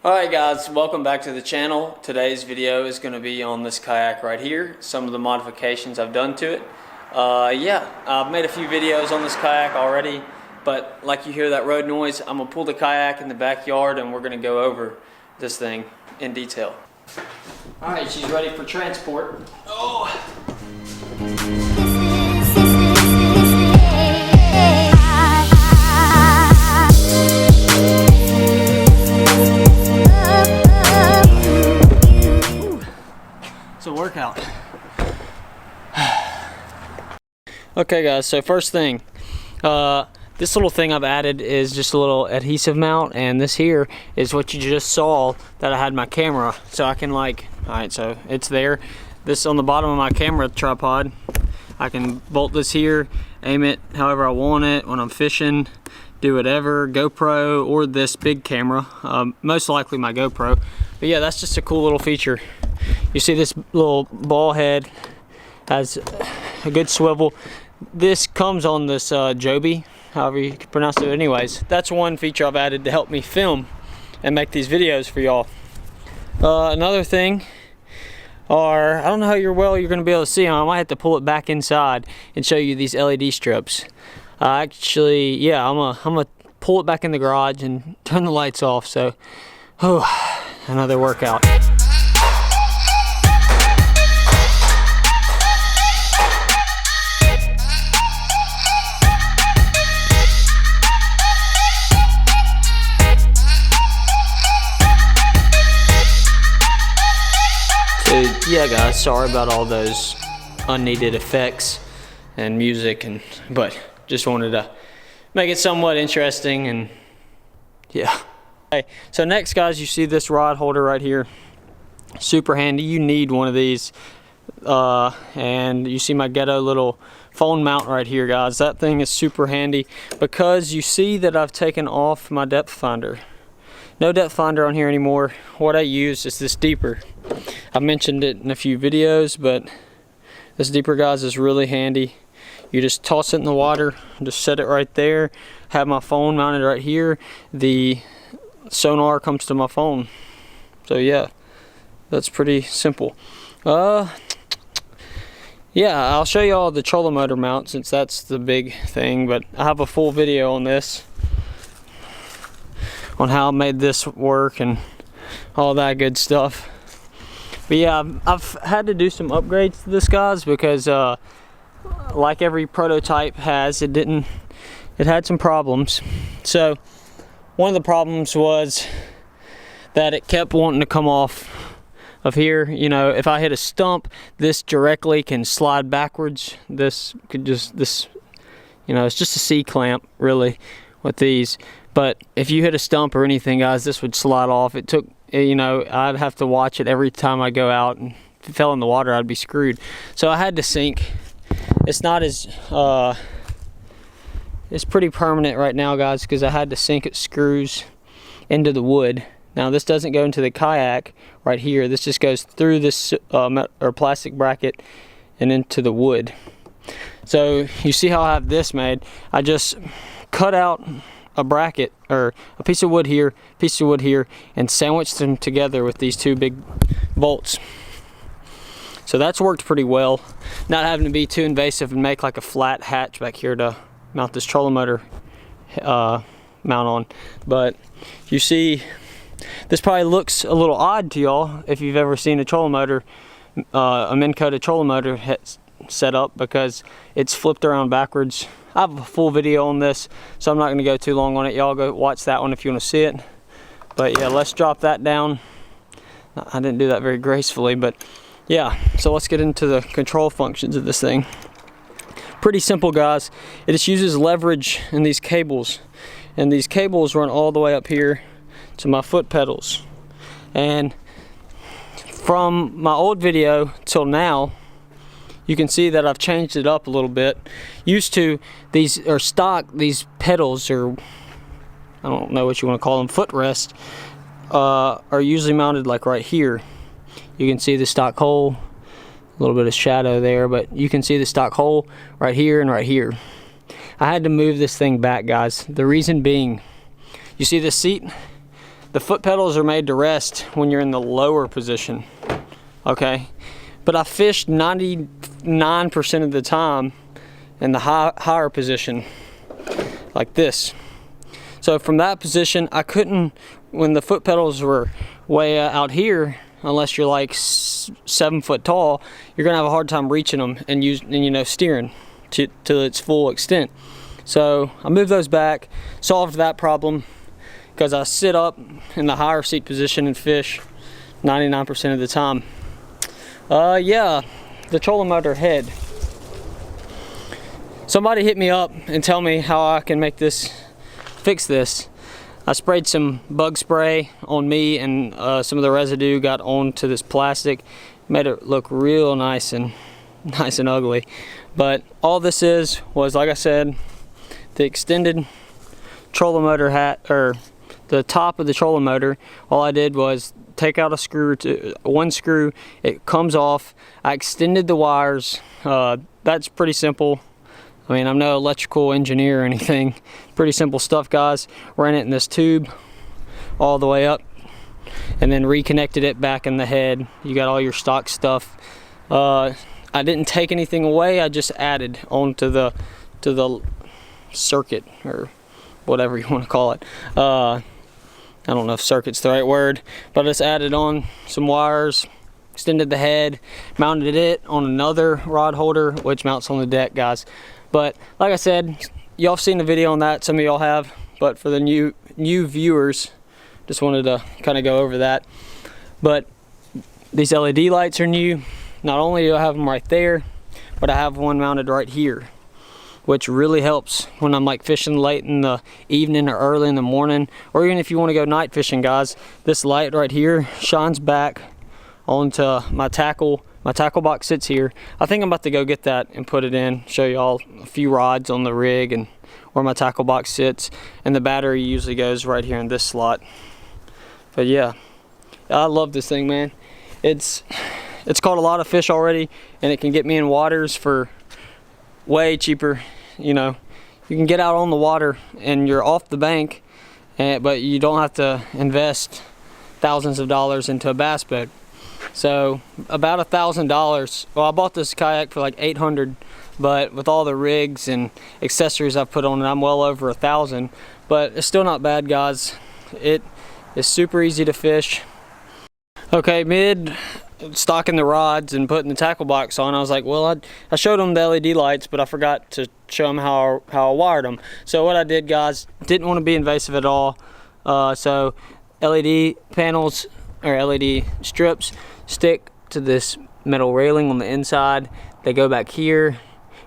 Alright guys, welcome back to the channel. Today's video is going to be on this kayak right here, some of the modifications I've done to it. I've made a few videos on this kayak already, but like you hear that road noise, I'm going to pull the kayak in the backyard and we're going to go over this thing in detail. Alright, she's ready for transport. Oh! Workout. Okay guys, so first thing, this little thing I've added is just a little adhesive mount, and this here is what you just saw that I had my camera, so I can alright, so it's there. This on the bottom of my camera tripod, I can bolt this here, aim it however I want it when I'm fishing, do whatever, GoPro or this big camera, most likely my GoPro. But yeah, that's just a cool little feature. You see this little ball head has a good swivel. This comes on this Joby, however you can pronounce it. Anyways, that's one feature I've added to help me film and make these videos for y'all. Another thing are, I don't know how you're going to be able to see them. I might have to pull it back inside and show you these LED strips. Actually, yeah, I'm gonna pull it back in the garage and turn the lights off. So, another workout. Yeah guys, sorry about all those unneeded effects and music, but just wanted to make it somewhat interesting, and yeah. Okay, so next guys, you see this rod holder right here, super handy. You need one of these, and you see my ghetto little phone mount right here guys. That thing is super handy because you see that I've taken off my depth finder. No depth finder on here anymore. What I use is this deeper. I've mentioned it in a few videos, but this deeper guys is really handy. You just toss it in the water, just set it right there, have my phone mounted right here. The sonar comes to my phone. So yeah, that's pretty simple. Yeah, I'll show you all the trolling motor mount since that's the big thing, but I have a full video on this, on how I made this work and all that good stuff. But yeah, I've had to do some upgrades to this guys because like every prototype has, it had some problems. So one of the problems was that it kept wanting to come off of here. You know, if I hit a stump, this directly can slide backwards. This could just, you know, it's just a C-clamp really with these. But if you hit a stump or anything guys, this would slide off. It took, you know, I'd have to watch it every time I go out, and if it fell in the water I'd be screwed. So I had to sink. It's not as it's pretty permanent right now guys, because I had to sink its screws into the wood. Now this doesn't go into the kayak right here. This just goes through this or plastic bracket and into the wood. So you see how I have this made. I just cut out a bracket or a piece of wood here, and sandwiched them together with these two big bolts. So that's worked pretty well. Not having to be too invasive and make like a flat hatch back here to mount this trolling motor mount on. But you see, this probably looks a little odd to y'all if you've ever seen a trolling motor, a Minn-coated trolling motor set up, because it's flipped around backwards. I have a full video on this, so I'm not going to go too long on it. Y'all go watch that one if you want to see it. But yeah, let's drop that down. I didn't do that very gracefully, but yeah. So let's get into the control functions of this thing. Pretty simple guys. It just uses leverage in these cables, and these cables run all the way up here to my foot pedals. And from my old video till now, you can see that I've changed it up a little bit. Used to, these are stock, these pedals, or I don't know what you want to call them, footrest, are usually mounted like right here. You can see the stock hole, a little bit of shadow there, but you can see the stock hole right here and right here. I had to move this thing back guys. The reason being, you see this seat? the foot pedals are made to rest when you're in the lower position, okay? But I fished 99% of the time in the higher position, like this. So from that position, I couldn't, when the foot pedals were way out here, unless you're like 7 foot tall, you're gonna have a hard time reaching them and steering to its full extent. So I moved those back, solved that problem, because I sit up in the higher seat position and fish 99% of the time. Yeah, the trolling motor head. Somebody hit me up and tell me how I can fix this. I sprayed some bug spray on me, and some of the residue got onto this plastic, made it look real nice and ugly. But all this was, like I said, the extended trolling motor or the top of the trolling motor. All I did was take out one screw, it comes off. I extended the wires. That's pretty simple. I mean, I'm no electrical engineer or anything. Pretty simple stuff, guys. Ran it in this tube all the way up, and then reconnected it back in the head. You got all your stock stuff. I didn't take anything away. I just added onto the circuit, or whatever you want to call it. I don't know if circuit's the right word, but I just added on some wires, extended the head, mounted it on another rod holder, which mounts on the deck, guys. But like I said, y'all have seen the video on that, some of y'all have, but for the new viewers, just wanted to kind of go over that. But these LED lights are new. Not only do I have them right there, but I have one mounted right here, which really helps when I'm like fishing late in the evening or early in the morning, or even if you want to go night fishing, guys. This light right here shines back onto my tackle. My tackle box sits here. I think I'm about to go get that and put it in, show you all a few rods on the rig and where my tackle box sits. And the battery usually goes right here in this slot. But yeah, I love this thing, man. It's caught a lot of fish already, and it can get me in waters for way cheaper. You know, you can get out on the water and you're off the bank, but you don't have to invest thousands of dollars into a bass boat. So about $1,000. Well, I bought this kayak for like $800, but with all the rigs and accessories I've put on it, I'm well over $1,000. But it's still not bad, guys. It is super easy to fish. Okay, mid stocking the rods and putting the tackle box on, I was like, well, I showed them the LED lights, but I forgot to show them how I wired them. So what I did, guys, didn't want to be invasive at all. So LED panels or LED strips stick to this metal railing on the inside. They go back here,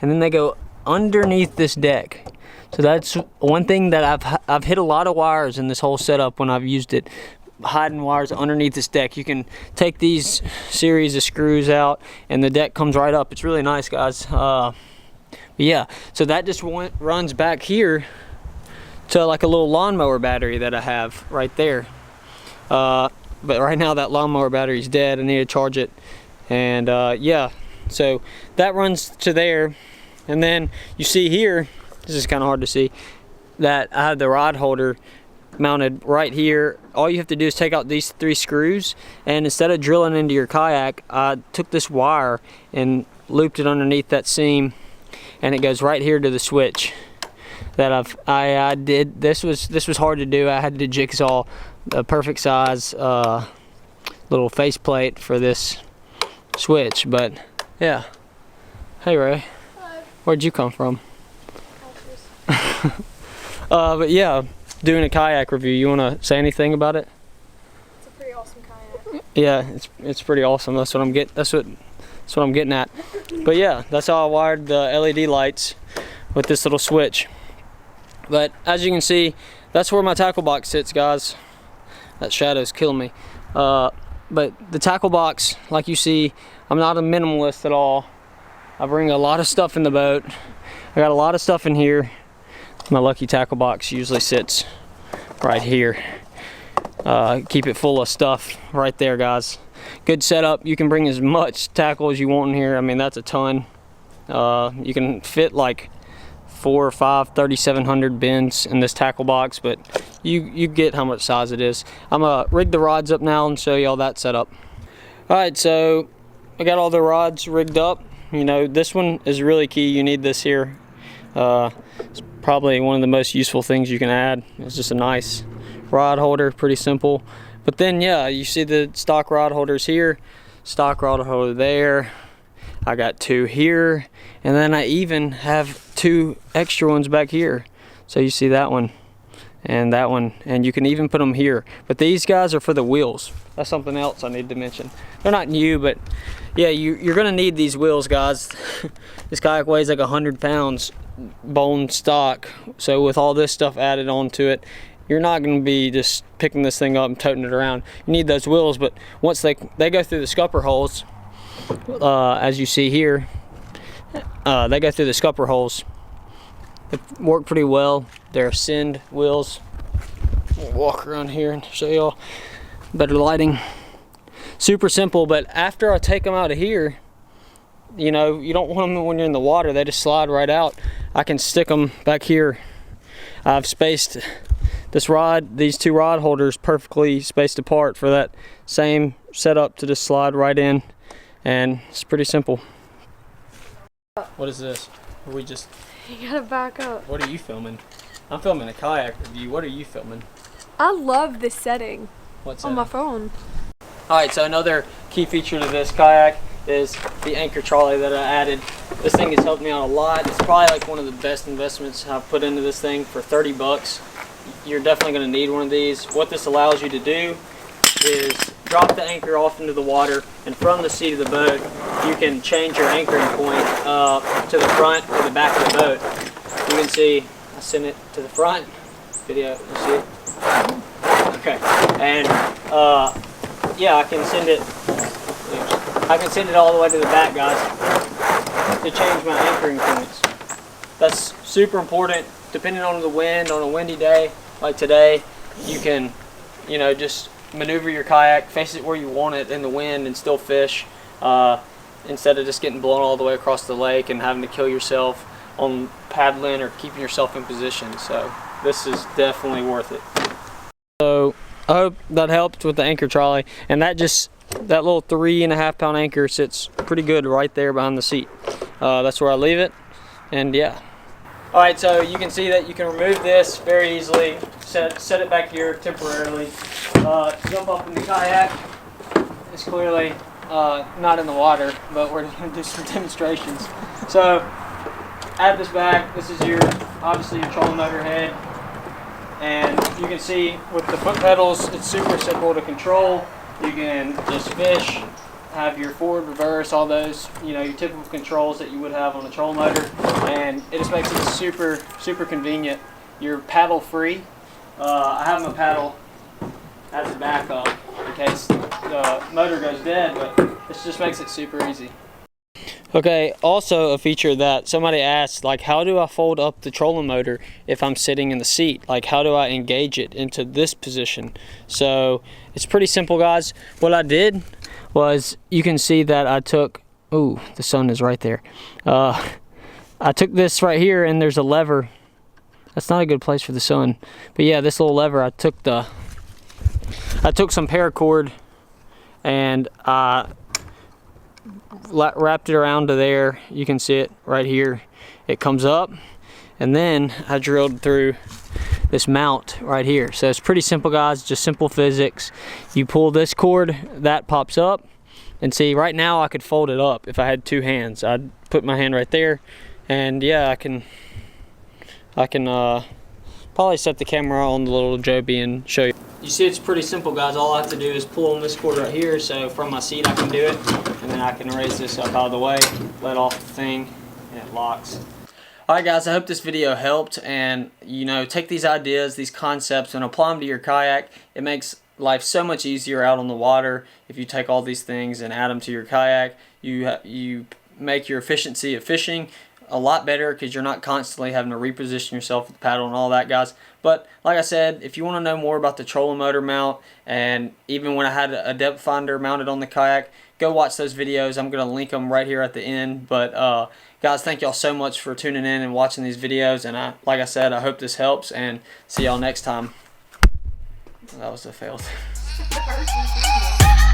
and then they go underneath this deck. So that's one thing that I've hit a lot of wires in this whole setup when I've used it, hiding wires underneath this deck. You can take these series of screws out and the deck comes right up. It's really nice, guys. Yeah, so that just runs back here to like a little lawnmower battery that I have right there. But right now that lawnmower battery is dead. I need to charge it. And yeah, so that runs to there. And then you see here, this is kind of hard to see, that I have the rod holder mounted right here. All you have to do is take out these 3 screws, and instead of drilling into your kayak, I took this wire and looped it underneath that seam, and it goes right here to the switch that I did. This was hard to do. I had to jigsaw the perfect size little faceplate for this switch. But yeah. Hey Ray. Hi. Where'd you come from? But yeah, doing a kayak review. You want to say anything about it? It's a pretty awesome kayak. Yeah, it's pretty awesome. That's what I'm getting at. But yeah, that's how I wired the LED lights with this little switch. But as you can see, that's where my tackle box sits, guys. That shadow's killing me. But the tackle box, like you see, I'm not a minimalist at all. I bring a lot of stuff in the boat. I got a lot of stuff in here. My lucky tackle box usually sits right here. Keep it full of stuff right there, guys. Good setup. You can bring as much tackle as you want in here. I mean, that's a ton. You can fit like 4 or 5 3700 bins in this tackle box, but you get how much size it is. I'm gonna rig the rods up now and show you all that setup. Alright, so I got all the rods rigged up. You know, this one is really key. You need this here. It's probably one of the most useful things you can add. It's just a nice rod holder, pretty simple. But then, yeah, you see the stock rod holders here, stock rod holder there. I got 2 here, and then I even have 2 extra ones back here. So you see that one and that one, and you can even put them here. But these guys are for the wheels. That's something else I need to mention. They're not new, but yeah, you're gonna need these wheels, guys. This kayak weighs like 100 pounds bone stock, so with all this stuff added onto it, you're not going to be just picking this thing up and toting it around. You need those wheels, but once they go through the scupper holes, as you see here, they go through the scupper holes. They work pretty well. They're Send wheels. We'll walk around here and show y'all better lighting. Super simple, but after I take them out of here, you know, you don't want them when you're in the water. They just slide right out. I can stick them back here. I've spaced these 2 rod holders perfectly spaced apart for that same setup to just slide right in, and it's pretty simple. What is this? We just... You gotta back up. What are you filming? I'm filming a kayak review. What are you filming? I love this setting. What's on my phone. Alright, so another key feature to this kayak is the anchor trolley that I added. This thing has helped me out a lot. It's probably like one of the best investments I've put into this thing for 30 bucks. You're definitely going to need one of these. What this allows you to do is drop the anchor off into the water, and from the seat of the boat you can change your anchoring point to the front or the back of the boat. You can see I sent it to the front. Video, you see it? Okay, and yeah, I can send it all the way to the back, guys, to change my anchoring points. That's super important. Depending on the wind, on a windy day like today, you can, you know, just maneuver your kayak, face it where you want it in the wind, and still fish, instead of just getting blown all the way across the lake and having to kill yourself on paddling or keeping yourself in position. So this is definitely worth it. So I hope that helped with the anchor trolley, and that little 3.5 pound anchor sits pretty good right there behind the seat. That's where I leave it, and yeah. Alright, so you can see that you can remove this very easily, set it back here temporarily, jump up in the kayak. It's clearly not in the water, but we're going to do some demonstrations. So add this back. This is obviously your trolling motor head, and you can see with the foot pedals, it's super simple to control. You can just fish, have your forward, reverse, all those, you know, your typical controls that you would have on a trolling motor, and it just makes it super, super convenient. You're paddle free. I have my paddle as a backup in case the motor goes dead, but this just makes it super easy. Okay, also a feature that somebody asked, like, how do I fold up the trolling motor if I'm sitting in the seat? Like, how do I engage it into this position? So it's pretty simple, guys. What I did was, you can see that I took, ooh, the sun is right there. I took this right here, and there's a lever. That's not a good place for the sun, but yeah, this little lever, I took some paracord and I wrapped it around to there. You can see it right here. It comes up, and then I drilled through this mount right here. So it's pretty simple, guys, just simple physics. You pull this cord, that pops up, and see, right now I could fold it up if I had 2 hands. I'd put my hand right there, and yeah, I can probably set the camera on the little Joby and show you. You see, it's pretty simple, guys. All I have to do is pull on this cord right here, so from my seat I can do it, and then I can raise this up out of the way, let off the thing, and it locks. Alright, guys, I hope this video helped, and you know, take these ideas, these concepts, and apply them to your kayak. It makes life so much easier out on the water if you take all these things and add them to your kayak. You make your efficiency of fishing a lot better because you're not constantly having to reposition yourself with the paddle and all that, guys. But like I said, if you want to know more about the trolling motor mount, and even when I had a depth finder mounted on the kayak, go watch those videos. I'm going to link them right here at the end. But guys, thank y'all so much for tuning in and watching these videos, and like I said, I hope this helps, and see y'all next time. That was a fail. The person